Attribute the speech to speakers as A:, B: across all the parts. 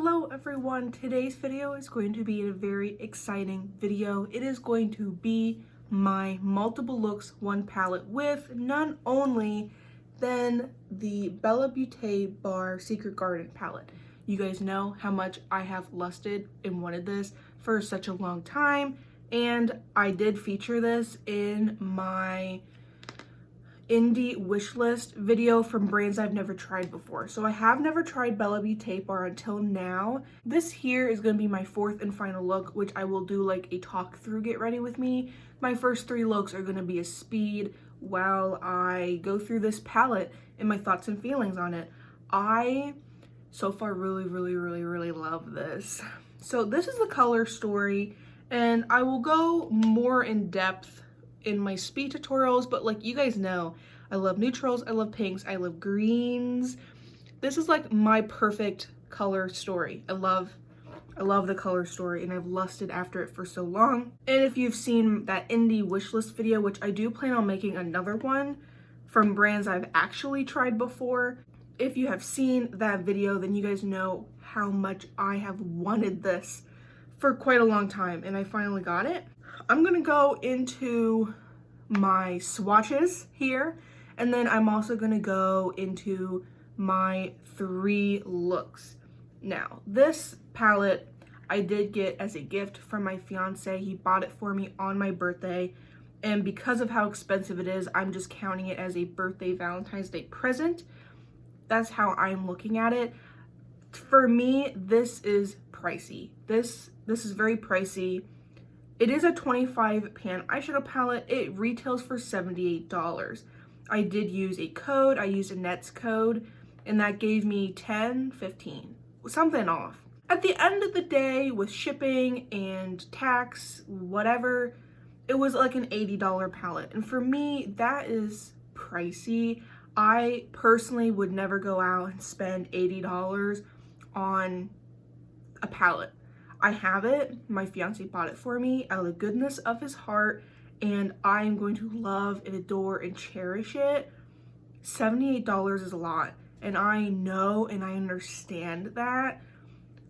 A: Hello everyone, today's video is going to be a very exciting video. It is going to be my multiple looks one palette with none only than the BellaBeauteBar Secret Garden palette. You guys know how much I have lusted and wanted this for such a long time, and I did feature this in my indie wish list video from brands I've never tried before. So I have never tried BellaBeauteBar until now. This here is going to be my fourth and final look, which I will do like a talk through get ready with me. My first three looks are going to be a speed while I go through this palette and my thoughts and feelings on it. I so far really love this. So this is the color story, and I will go more in depth in my speed tutorials, but like you guys know, I love neutrals, I love pinks, I love greens. This is like my perfect color story. I love the color story, and I've lusted after it for so long. And if you've seen that indie wishlist video, which I do plan on making another one from brands I've actually tried before, if you have seen that video, then you guys know how much I have wanted this for quite a long time, and I finally got it. I'm gonna go into my swatches here, and then I'm also gonna go into my three looks. Now, this palette I did get as a gift from my fiance. He bought it for me on my birthday, and because of how expensive it is, I'm just counting it as a birthday Valentine's Day present. That's how I'm looking at it. For me, this is pricey. This is very pricey. It is a 25 pan eyeshadow palette. It retails for $78. I did use a code. I used a Nets code, and that gave me 10, 15, something off. At the end of the day, with shipping and tax, whatever, it was like an $80 palette. And for me, that is pricey. I personally would never go out and spend $80 on a palette. I have it, my fiance bought it for me out of the goodness of his heart, and I am going to love and adore and cherish it. $78 is a lot, and I know and I understand that.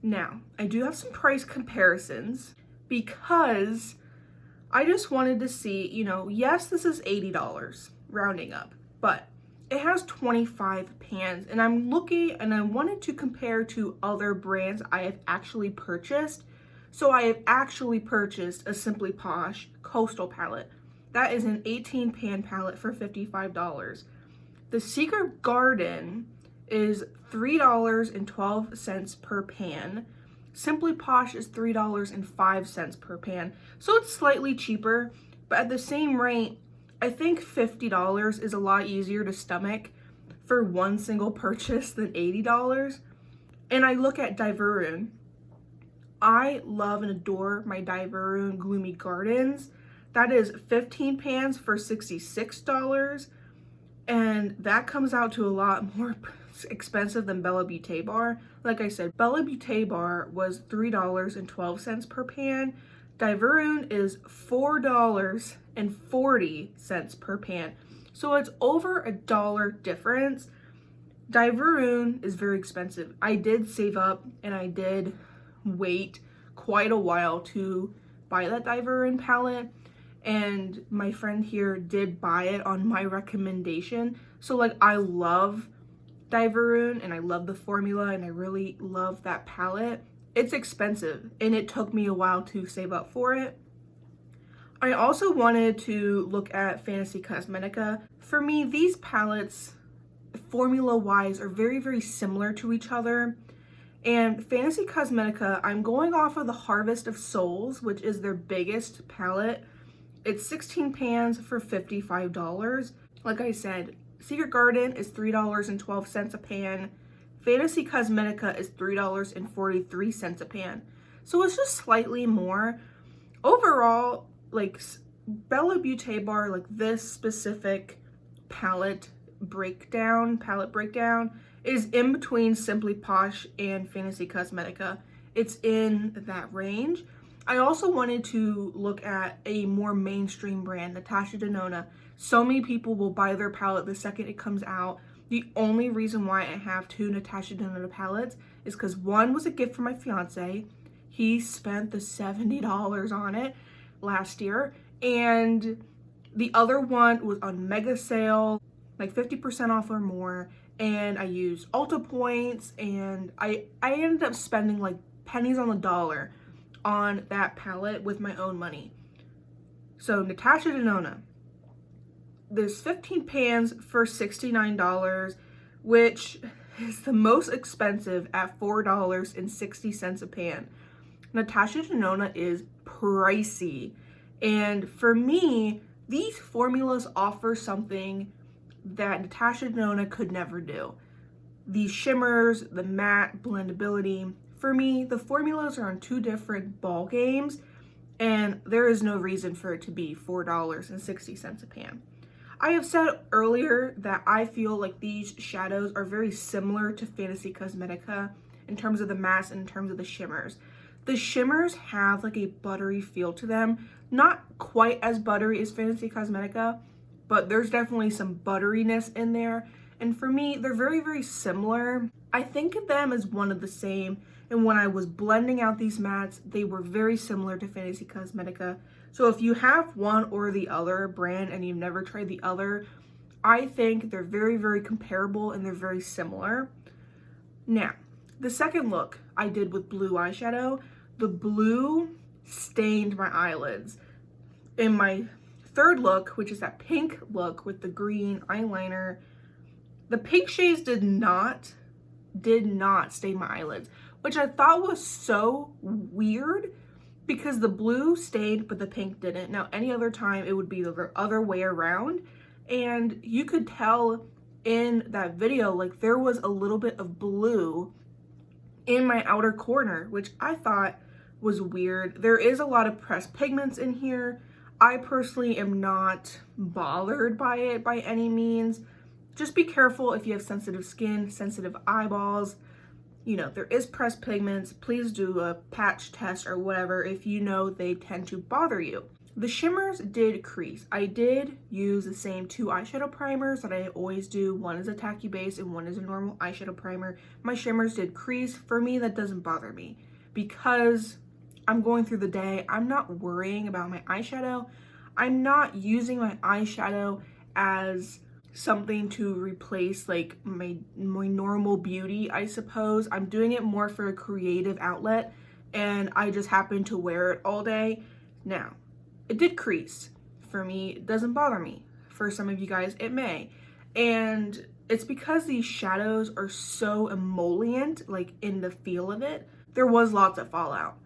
A: Now, I do have some price comparisons because I just wanted to see, you know, yes, this is $80, rounding up, but it has 25 pans, and I'm looking and I wanted to compare to other brands I have actually purchased. So I have actually purchased a Simply Posh Coastal palette. That is an 18 pan palette for $55. The Secret Garden is $3.12 per pan. Simply Posh is $3.05 per pan. So it's slightly cheaper, but at the same rate, I think $50 is a lot easier to stomach for one single purchase than $80. And I look at Diverun. I love and adore my Diverun Gloomy Gardens. That is 15 pans for $66. And that comes out to a lot more expensive than BellaBeauteBar. Like I said, BellaBeauteBar was $3.12 per pan. Diverun is $4.40 per pan. So it's over $1 difference. Diverun is very expensive. I did save up and I did wait quite a while to buy that Diverun palette, and my friend here did buy it on my recommendation. So like, I love Diverun and I love the formula and I really love that palette. It's expensive, and it took me a while to save up for it. I also wanted to look at Fantasy Cosmetica. For me, these palettes, formula-wise, are very similar to each other. And Fantasy Cosmetica, I'm going off of the Harvest of Souls, which is their biggest palette. It's 16 pans for $55. Like I said, Secret Garden is $3.12 a pan. Fantasy Cosmetica is $3.43 a pan. So it's just slightly more. Overall, like BellaBeauteBar, like this specific palette breakdown is in between Simply Posh and Fantasy Cosmetica. It's in that range. I also wanted to look at a more mainstream brand, Natasha Denona. So many people will buy their palette the second it comes out. The only reason why I have 2 Natasha Denona palettes is because one was a gift from my fiance. He spent the $70 on it last year, and the other one was on mega sale, like 50% off or more, and I used Ulta points, and I ended up spending like pennies on the dollar on that palette with my own money. So Natasha Denona, there's 15 pans for $69, which is the most expensive at $4.60 a pan. Natasha Denona is pricey, and for me, these formulas offer something that Natasha Denona could never do. The shimmers, the matte blendability. For me, the formulas are on 2 different ball games, and there is no reason for it to be $4.60 a pan. I have said earlier that I feel like these shadows are very similar to Fantasy Cosmetica in terms of the mattes and in terms of the shimmers. The shimmers have like a buttery feel to them. Not quite as buttery as Fantasy Cosmetica, but there's definitely some butteriness in there. And for me, they're very, very similar. I think of them as one of the same. And when I was blending out these mattes, they were very similar to Fantasy Cosmetica. So if you have one or the other brand and you've never tried the other, I think they're very, very comparable and they're very similar. Now, the second look I did with blue eyeshadow, the blue stained my eyelids. In my third look, which is that pink look with the green eyeliner, the pink shades did not stain my eyelids, which I thought was so weird because the blue stained but the pink didn't. Now, any other time it would be the other way around, and you could tell in that video like there was a little bit of blue in my outer corner, which I thought was weird. There is a lot of pressed pigments in here. I personally am not bothered by it by any means. Just be careful if you have sensitive skin, sensitive eyeballs. You know, there is pressed pigments. Please do a patch test or whatever if you know they tend to bother you. The shimmers did crease. I did use the same 2 eyeshadow primers that I always do. One is a tacky base and one is a normal eyeshadow primer. My shimmers did crease. For me, that doesn't bother me because I'm going through the day. I'm not worrying about my eyeshadow. I'm not using my eyeshadow as something to replace like my normal beauty, I suppose. I'm doing it more for a creative outlet, and I just happen to wear it all day. Now, it did crease. For me, it doesn't bother me. For some of you guys, it may. And it's because these shadows are so emollient, like in the feel of it. There was lots of fallout.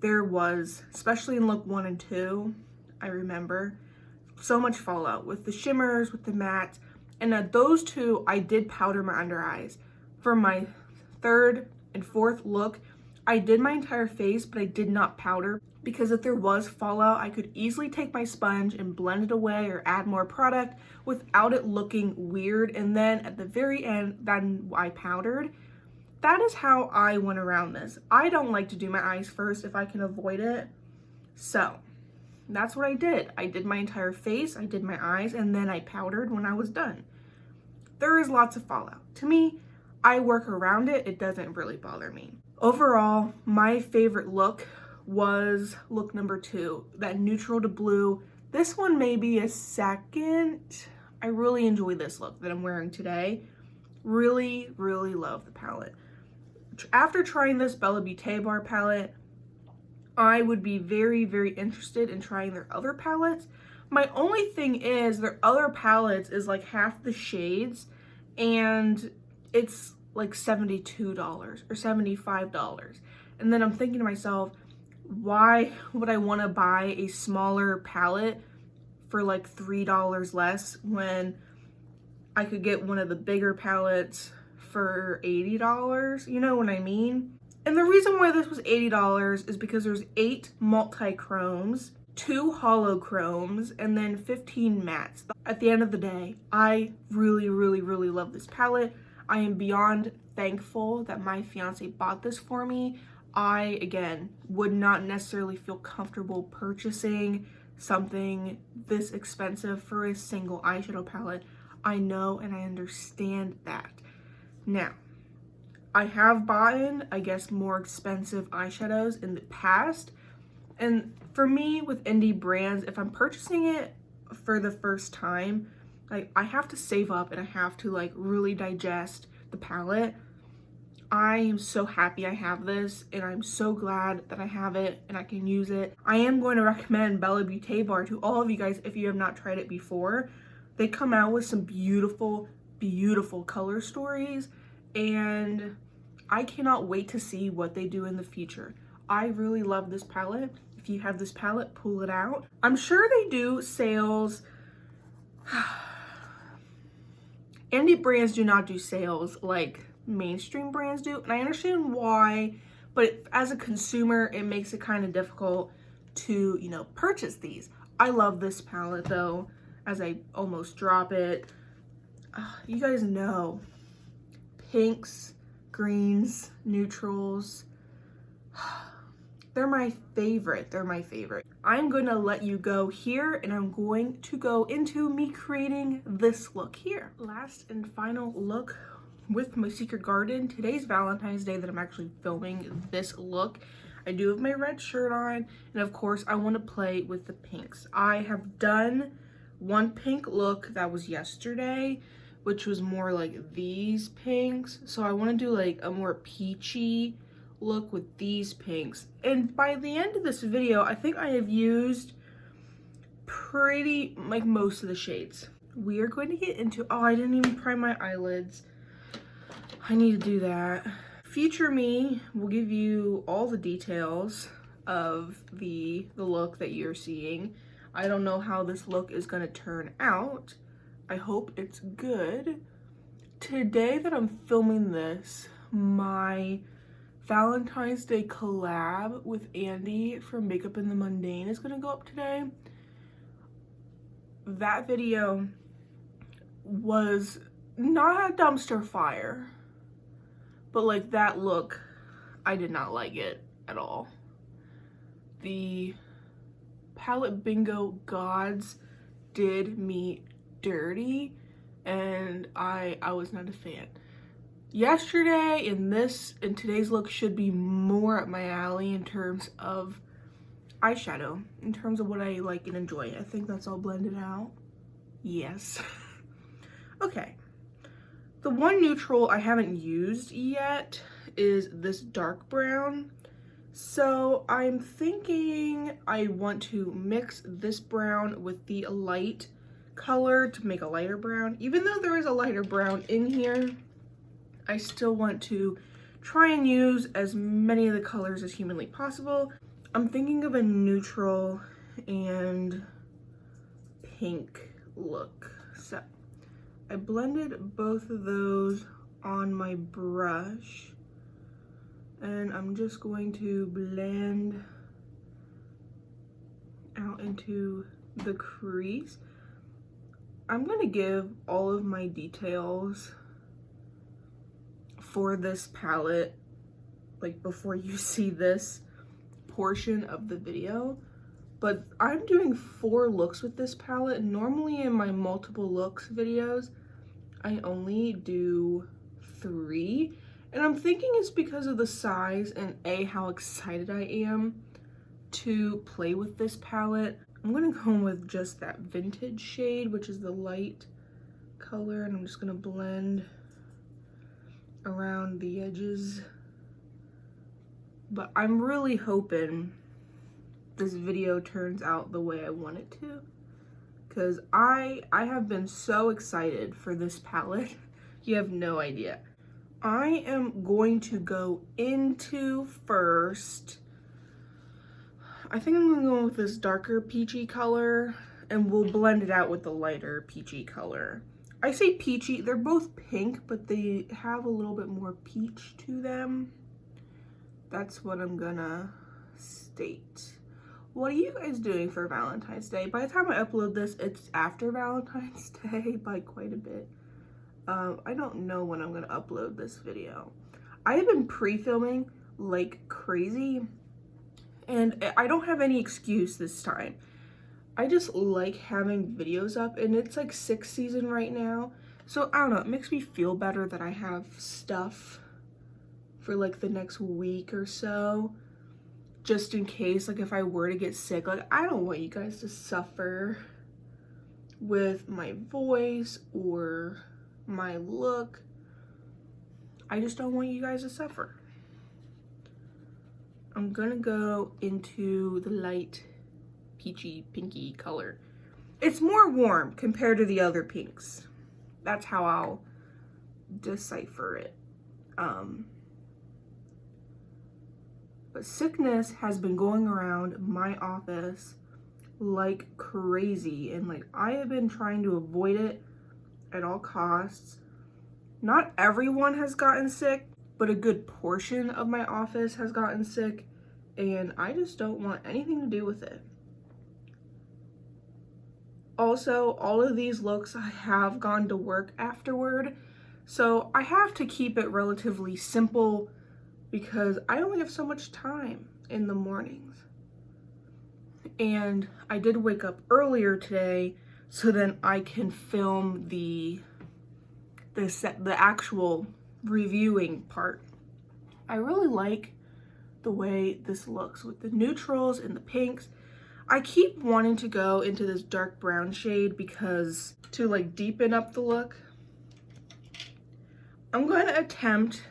A: There was, especially in look 1 and 2, I remember, so much fallout with the shimmers, with the mattes. And those 2, I did powder my under eyes. For my 3rd and 4th look, I did my entire face, but I did not powder because if there was fallout, I could easily take my sponge and blend it away or add more product without it looking weird. And then at the very end, then I powdered. That is how I went around this. I don't like to do my eyes first if I can avoid it. So that's what I did. I did my entire face, I did my eyes, and then I powdered when I was done. There is lots of fallout. To me, I work around it. It doesn't really bother me. Overall, my favorite look was look number 2, that neutral to blue. This one may be a second. I really enjoy this look that I'm wearing today. Really, really love the palette. After trying this BellaBeauteBar palette, I would be very, very interested in trying their other palettes. My only thing is their other palettes is like half the shades, and it's like $72 or $75. And then I'm thinking to myself, why would I want to buy a smaller palette for like $3 less when I could get one of the bigger palettes for $80? You know what I mean? And the reason why this was $80 is because there's 8 multi-chromes, 2 hollow chromes, and then 15 mattes. At the end of the day, I really, really, really love this palette. I am beyond thankful that my fiance bought this for me. I, again, would not necessarily feel comfortable purchasing something this expensive for a single eyeshadow palette. I know and I understand that. Now, I have bought, I guess, more expensive eyeshadows in the past. And for me, with indie brands, if I'm purchasing it for the first time, like, I have to save up and I have to like really digest the palette. I am so happy I have this, and I'm so glad that I have it and I can use it. I am going to recommend BellaBeauteBar to all of you guys if you have not tried it before. They come out with some beautiful, beautiful color stories, and I cannot wait to see what they do in the future. I really love this palette. If you have this palette, pull it out. I'm sure they do sales. Indie brands do not do sales like mainstream brands do, and I understand why, but as a consumer, it makes it kind of difficult to, you know, purchase these. I love this palette though, as I almost drop it. You guys know, pinks, greens, neutrals, they're my favorite. They're my favorite. I'm going to let you go here, and I'm going to go into me creating this look here. Last and final look with my secret garden. Today's Valentine's Day that I'm actually filming this look. I do have my red shirt on, and of course I want to play with the pinks. I have done one pink look that was yesterday, which was more like these pinks. So I want to do like a more peachy look with these pinks. And by the end of this video, I think I have used pretty like most of the shades. We are going to get into, oh, I didn't even prime my eyelids. I need to do that. Future me will give you all the details of the look that you're seeing. I don't know how this look is going to turn out. I hope it's good. Today that I'm filming this, my Valentine's Day collab with Andy from Makeup in the Mundane is going to go up today. That video was not a dumpster fire, but like that look, I did not like it at all. The palette bingo gods did me dirty, and I was not a fan. Yesterday and today's look should be more up my alley in terms of eyeshadow, in terms of what I like and enjoy. I think that's all blended out. Yes. Okay. The one neutral I haven't used yet is this dark brown. So I'm thinking I want to mix this brown with the light color to make a lighter brown. Even though there is a lighter brown in here, I still want to try and use as many of the colors as humanly possible. I'm thinking of a neutral and pink look. So I blended both of those on my brush, and I'm just going to blend out into the crease. I'm going to give all of my details for this palette like before you see this portion of the video, but I'm doing 4 looks with this palette. Normally in my multiple looks videos I only do 3, and I'm thinking it's because of the size and how excited I am to play with this palette. I'm gonna go with just that vintage shade, which is the light color, and I'm just gonna blend around the edges. But I'm really hoping this video turns out the way I want it to, because I have been so excited for this palette. You have no idea. I am going to go into first, I think I'm gonna go with this darker peachy color, and we'll blend it out with the lighter peachy color. I say peachy, they're both pink, but they have a little bit more peach to them. That's what I'm gonna state. What are you guys doing for Valentine's Day? By the time I upload this, it's after Valentine's Day by quite a bit. I don't know when I'm gonna upload this video. I have been pre-filming like crazy, and I don't have any excuse this time. I just like having videos up, and it's like 6th season right now. So I don't know, it makes me feel better that I have stuff for like the next week or so, just in case, like if I were to get sick. Like I don't want you guys to suffer with my voice or my look. I just don't want you guys to suffer. I'm gonna go into the light peachy pinky color. It's more warm compared to the other pinks. That's how I'll decipher it. But sickness has been going around my office like crazy, and like I have been trying to avoid it at all costs. Not everyone has gotten sick, but a good portion of my office has gotten sick, and I just don't want anything to do with it. Also, all of these looks I have gone to work afterward, so I have to keep it relatively simple because I only have so much time in the mornings. And I did wake up earlier today so then I can film the actual reviewing part. I really like the way this looks with the neutrals and the pinks. I keep wanting to go into this dark brown shade because to like deepen up the look. I'm going to attempt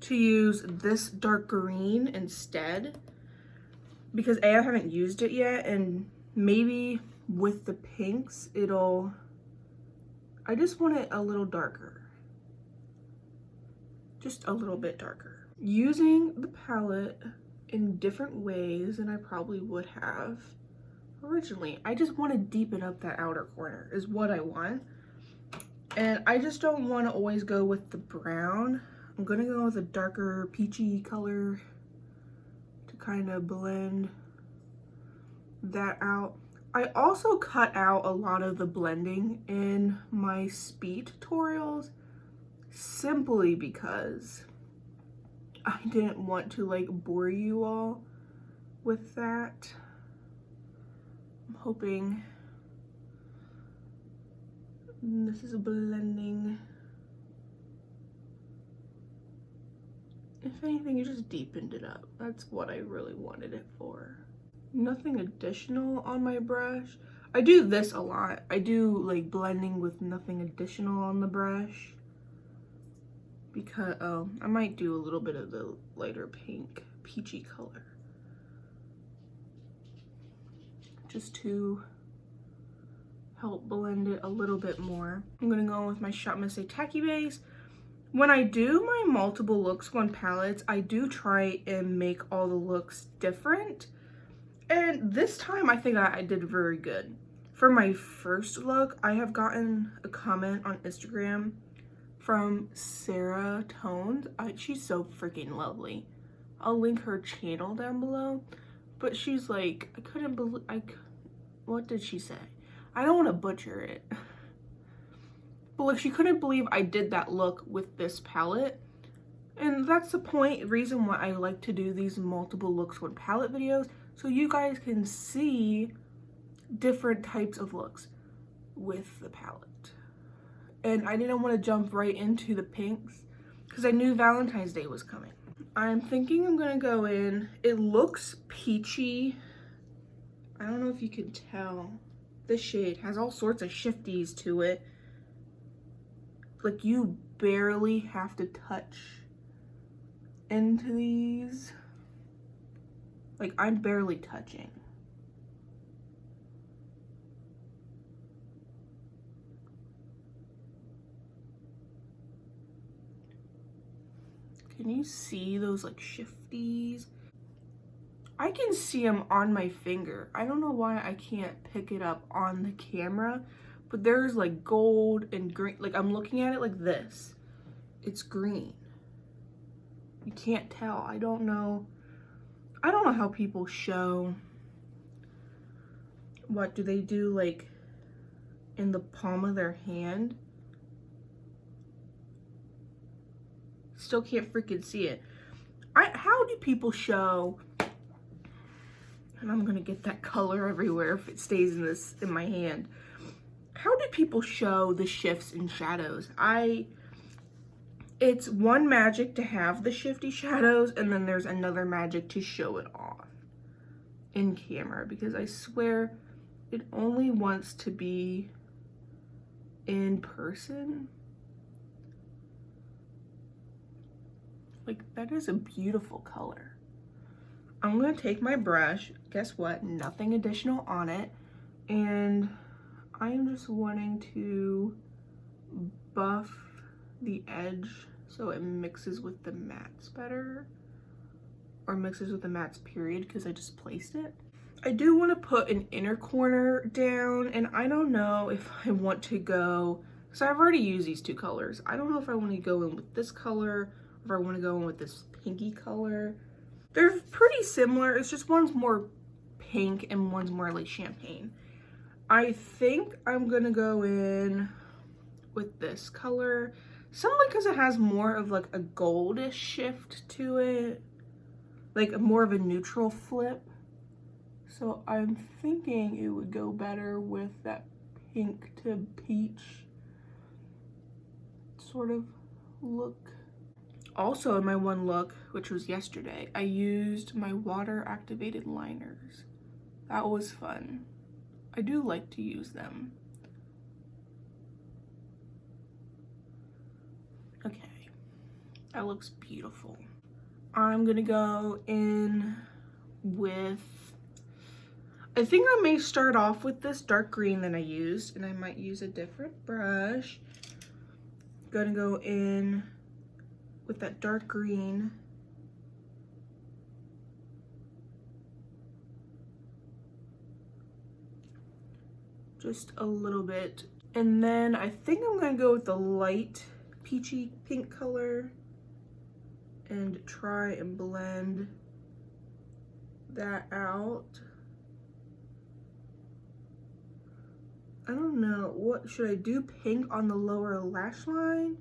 A: to use this dark green instead because I haven't used it yet, and maybe with the pinks I just want it a little darker. Just a little bit darker. Using the palette in different ways than I probably would have originally. I just want to deepen up that outer corner is what I want. And I just don't want to always go with the brown. I'm going to go with a darker peachy color to kind of blend that out. I also cut out a lot of the blending in my speed tutorials simply because I didn't want to like bore you all with that. I'm hoping this is blending. If anything, it just deepened it up. That's what I really wanted it for. Nothing additional on my brush. I do this a lot. I do like blending with nothing additional on the brush. Because, oh, I might do a little bit of the lighter pink, peachy color. Just to help blend it a little bit more. I'm gonna go with my Shop Miss Tacky Base. When I do my multiple looks on palettes, I do try and make all the looks different. And this time I think I did very good. For my first look, I have gotten a comment on Instagram from Sarah Tones. She's so freaking lovely. I'll link her channel down below. But she's like, I couldn't believe, what did she say? I don't want to butcher it. But like, she couldn't believe I did that look with this palette. And that's the reason why I like to do these multiple looks with palette videos. So you guys can see different types of looks with the palette. And I didn't want to jump right into the pinks because I knew Valentine's Day was coming. I'm thinking I'm gonna go in, it looks peachy. I don't know if you can tell. This shade has all sorts of shifties to it. Like you barely have to touch into these. Like I'm barely touching. Can you see those like shifties? I can see them on my finger. I don't know why I can't pick it up on the camera, but there's like gold and green. Like I'm looking at it like this. It's green. You can't tell. I don't know how people show. What do they do, like in the palm of their hand? Still can't freaking see it. How do people show and I'm gonna get that color everywhere if it stays in my hand. How do people show the shifts in shadows? It's one magic to have the shifty shadows, and then there's another magic to show it off in camera, because I swear it only wants to be in person. Like, that is a beautiful color. I'm gonna take my brush, guess what, nothing additional on it, and I'm just wanting to buff the edge so it mixes with the mattes better, or mixes with the mattes period, because I just placed it. I do want to put an inner corner down, and I don't know if I want to go, because I've already used these two colors. I don't know if I want to go in with this color, or if I want to go in with this pinky color. They're pretty similar, it's just one's more pink and one's more like champagne. I think I'm gonna go in with this color, simply because it has more of like a goldish shift to it, like more of a neutral flip. So I'm thinking it would go better with that pink to peach sort of look. Also in my one look, which was yesterday, I used my water activated liners. That was fun. I do like to use them. Okay, that looks beautiful. I'm gonna go in with, I think I may start off with this dark green that I used, and I might use a different brush. Gonna go in with that dark green. Just a little bit. And then I think I'm gonna go with the light peachy pink color and try and blend that out. I don't know, what should I do? Pink on the lower lash line?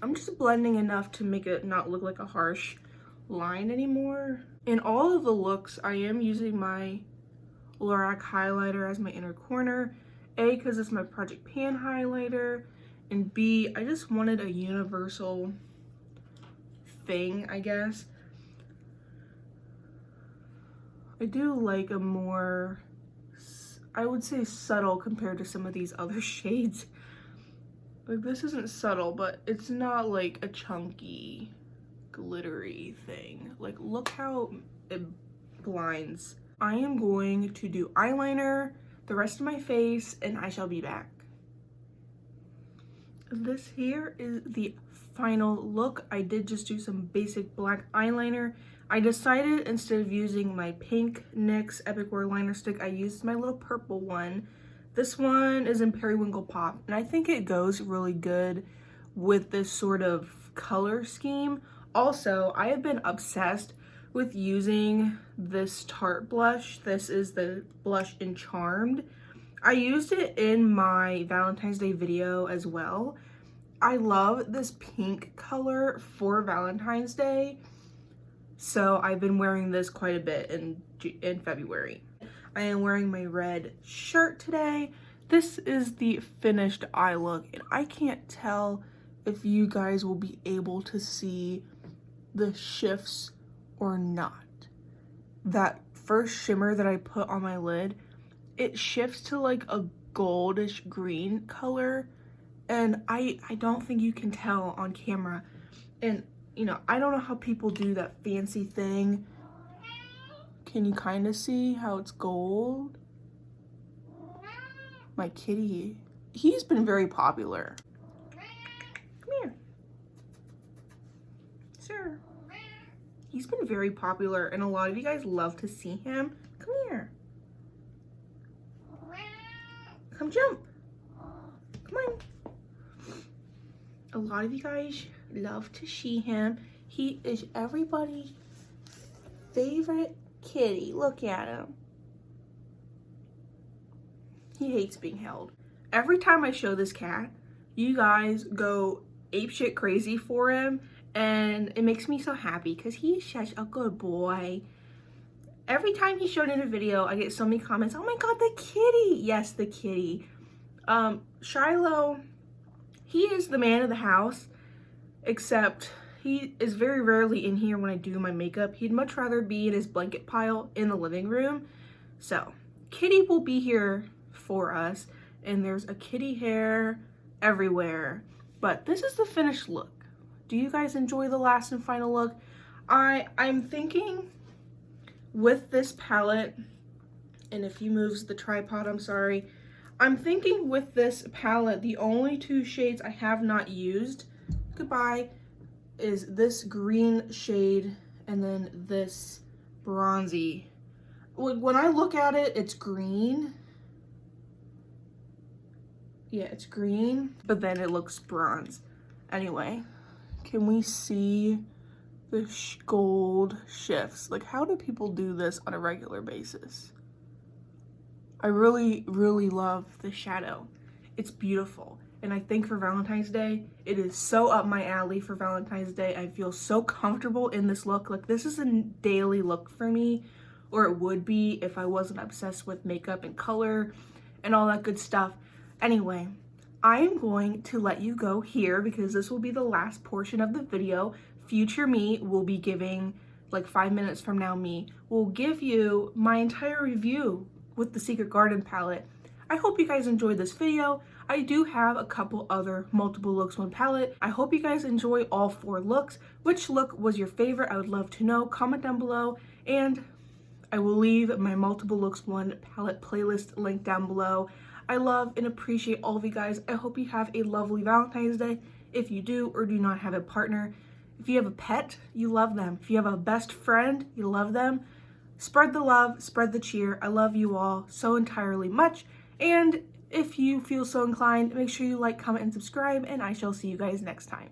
A: I'm just blending enough to make it not look like a harsh line anymore. In all of the looks, I am using my Lorac highlighter as my inner corner. A, because it's my Project Pan highlighter, and B, I just wanted a universal thing, I guess. I do like a more, I would say subtle compared to some of these other shades. Like, this isn't subtle, but it's not like a chunky, glittery thing. Like, look how it blinds. I am going to do eyeliner, the rest of my face, and I shall be back. This here is the final look. I did just do some basic black eyeliner. I decided instead of using my pink NYX Epic Wear liner stick, I used my little purple one. This one is in Periwinkle Pop, and I think it goes really good with this sort of color scheme. Also, I have been obsessed with using this Tarte blush. This is the blush in Charmed. I used it in my Valentine's Day video as well. I love this pink color for Valentine's Day, so I've been wearing this quite a bit in February. I am wearing my red shirt today. This is the finished eye look, and I can't tell if you guys will be able to see the shifts or not. That first shimmer that I put on my lid, it shifts to like a goldish green color, and I don't think you can tell on camera. And you know, I don't know how people do that fancy thing. Can you kind of see how it's gold? My kitty, he's been very popular. Come here. Sir. He's been very popular, and a lot of you guys love to see him. Come here. Come jump. Come on. A lot of you guys love to see him. He is everybody's favorite kitty. Look at him. He hates being held. Every time I show this cat, you guys go apeshit crazy for him, and it makes me so happy because he's such a good boy. Every time he's shown in a video, I get so many comments, oh my god, the kitty! Yes, the kitty. Shiloh, he is the man of the house, except he is very rarely in here when I do my makeup. He'd much rather be in his blanket pile in the living room. So, Kitty will be here for us, and there's a kitty hair everywhere. But this is the finished look. Do you guys enjoy the last and final look? I'm thinking with this palette, and if he moves the tripod, I'm sorry. I'm thinking with this palette, the only two shades I have not used, goodbye, is this green shade and then this bronzy. When I look at it, it's green. Yeah, it's green, but then it looks bronze. Anyway, can we see the gold shifts? Like, how do people do this on a regular basis? I really, really love the shadow. It's beautiful. And I think for Valentine's Day, it is so up my alley for Valentine's Day. I feel so comfortable in this look. Like, this is a daily look for me, or it would be if I wasn't obsessed with makeup and color and all that good stuff. Anyway, I am going to let you go here because this will be the last portion of the video. Future me will be giving, like 5 minutes from now, me will give you my entire review with the Secret Garden palette. I hope you guys enjoyed this video. I do have a couple other multiple looks one palette. I hope you guys enjoy all 4 looks. Which look was your favorite? I would love to know. Comment down below, and I will leave my multiple looks one palette playlist link down below. I love and appreciate all of you guys. I hope you have a lovely Valentine's Day. If you do or do not have a partner, if you have a pet, you love them. If you have a best friend, you love them. Spread the love, spread the cheer. I love you all so entirely much. And if you feel so inclined, make sure you like, comment, and subscribe, and I shall see you guys next time.